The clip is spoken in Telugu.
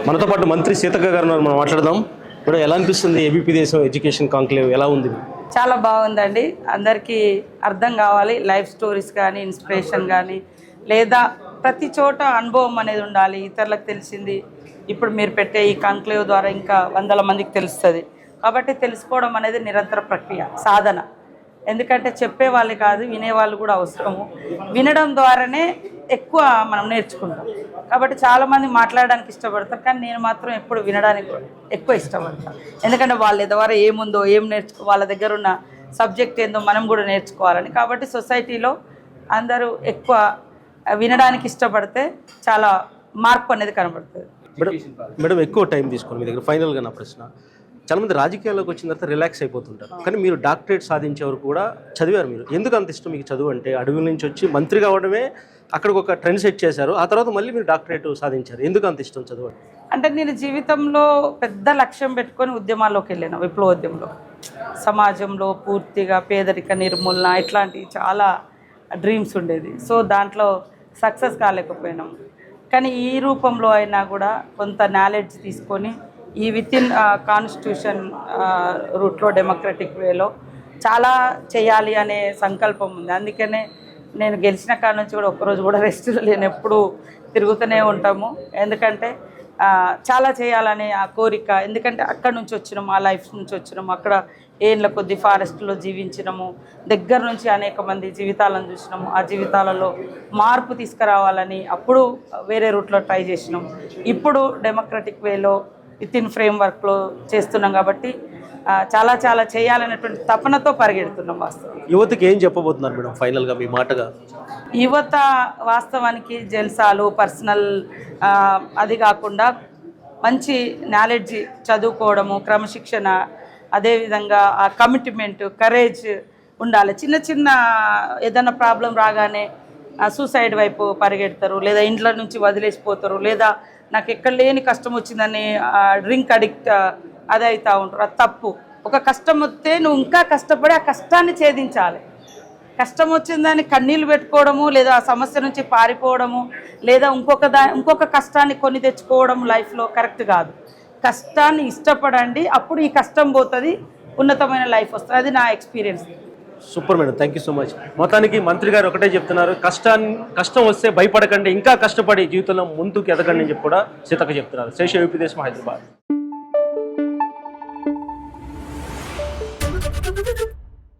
మనతో పాటు మంత్రి సీతక్క గారు ఉన్నారు, మనం మాట్లాడదాం. ఇప్పుడు ఎలా అనిపిస్తుంది ఏబీపీ దేశం ఎడ్యుకేషన్ కాంక్లేవ్ ఎలా ఉంది? చాలా బాగుందండి. అందరికీ అర్థం కావాలి, లైఫ్ స్టోరీస్ కానీ ఇన్స్పిరేషన్ కానీ లేదా ప్రతి చోట అనుభవం అనేది ఉండాలి. ఇతరులకు తెలిసింది ఇప్పుడు మీరు పెట్టే ఈ కాంక్లేవ్ ద్వారా ఇంకా వందల మందికి తెలుస్తుంది. కాబట్టి తెలుసుకోవడం అనేది నిరంతర ప్రక్రియ, సాధన. ఎందుకంటే చెప్పేవాళ్ళు కాదు, వినేవాళ్ళు కూడా అవసరము. వినడం ద్వారానే ఎక్కువ మనం నేర్చుకుంటాం. కాబట్టి చాలామంది మాట్లాడడానికి ఇష్టపడతారు, కానీ నేను మాత్రం ఎప్పుడు వినడానికి ఎక్కువ ఇష్టపడతాను. ఎందుకంటే వాళ్ళ ద్వారా ఏముందో ఏం వాళ్ళ దగ్గర ఉన్న సబ్జెక్ట్ ఏందో మనం కూడా నేర్చుకోవాలని. కాబట్టి సొసైటీలో అందరూ ఎక్కువ వినడానికి ఇష్టపడితే చాలా మార్పు అనేది కనబడుతుంది. మేడం ఎక్కువ టైం తీసుకోండి మీ దగ్గర. ఫైనల్గా నా ప్రశ్న, చాలామంది రాజకీయాల్లోకి వచ్చిన తర్వాత రిలాక్స్ అయిపోతుంటారు, కానీ మీరు డాక్టరేట్ సాధించే వరకు కూడా చదివారు. మీరు ఎందుకు అంత ఇష్టం మీకు చదువు అంటే? అడవుల నుంచి వచ్చి మంత్రి కావడమే అక్కడికి ఒక ట్రెండ్ సెట్ చేశారు, ఆ తర్వాత మళ్ళీ మీరు డాక్టరేట్ సాధించారు. ఎందుకు అంత ఇష్టం చదువు అంటే? నేను జీవితంలో పెద్ద లక్ష్యం పెట్టుకొని ఉద్యమాల్లోకి వెళ్ళాను. విప్లవోద్యమంలో, సమాజంలో పూర్తిగా పేదరిక నిర్మూలన, ఇట్లాంటివి చాలా డ్రీమ్స్ ఉండేది. సో దాంట్లో సక్సెస్ కాలేకపోయినాం. కానీ ఈ రూపంలో అయినా కూడా కొంత నాలెడ్జ్ తీసుకొని ఈ వితిన్ కాన్స్టిట్యూషన్ రూట్లో డెమోక్రటిక్ వేలో చాలా చేయాలి అనే సంకల్పం ఉంది. అందుకనే నేను గెలిచిన కాడ నుంచి కూడా ఒక్కరోజు కూడా రెస్ట్ లేని, ఎప్పుడు తిరుగుతూనే ఉంటాము. ఎందుకంటే చాలా చేయాలనే ఆ కోరిక. ఎందుకంటే అక్కడి నుంచి వచ్చినాము, ఆ లైఫ్ నుంచి వచ్చినాము. అక్కడ ఏళ్ళ కొద్ది ఫారెస్ట్లో జీవించినాము, దగ్గర నుంచి అనేక మంది జీవితాలను చూసినాము. ఆ జీవితాలలో మార్పు తీసుకురావాలని అప్పుడు వేరే రూట్లో ట్రై చేసినాము. ఇప్పుడు డెమోక్రటిక్ వేలో వితిన్ ఫ్రేమ్వర్క్లో చేస్తున్నాం. కాబట్టి చాలా చాలా చేయాలనేటువంటి తపనతో పరిగెడుతున్నాం. వాస్తవం యువతకి ఏం చెప్పబోతున్నారు మేడం ఫైనల్గా మీ మాటగా? యువత వాస్తవానికి జల్సాలు, పర్సనల్ అది కాకుండా మంచి నాలెడ్జ్, చదువుకోవడము, క్రమశిక్షణ, అదేవిధంగా ఆ కమిట్మెంట్, కరేజ్ ఉండాలి. చిన్న చిన్న ఏదైనా ప్రాబ్లం రాగానే సూసైడ్ వైపు పరిగెడతారు, లేదా ఇంట్లో నుంచి వదిలేసిపోతారు, లేదా నాకు ఎక్కడ లేని కష్టం వచ్చిందని డ్రింక్ అడిక్ట్ అది అవుతూ ఉంటారు. అది తప్పు. ఒక కష్టం వస్తే నువ్వు ఇంకా కష్టపడి ఆ కష్టాన్ని ఛేదించాలి. కష్టం వచ్చిందని కన్నీళ్ళు పెట్టుకోవడము, లేదా ఆ సమస్య నుంచి పారిపోవడము, లేదా ఇంకొక కష్టాన్ని కొని తెచ్చుకోవడం లైఫ్లో కరెక్ట్ కాదు. కష్టాన్ని ఇష్టపడండి, అప్పుడు ఈ కష్టం పోతుంది, ఉన్నతమైన లైఫ్ వస్తుంది. అది నా experience. Super madam, thank you so much. మొత్తానికి మంత్రి గారు ఒకటే చెప్తున్నారు, కష్టం వస్తే భయపడకండి, ఇంకా కష్టపడి జీవితంలో ముందుకు ఎదగండి అని చెప్పి కూడా సీతక్క చెప్తున్నారు. శేష ఏపీ దేశం, హైదరాబాద్.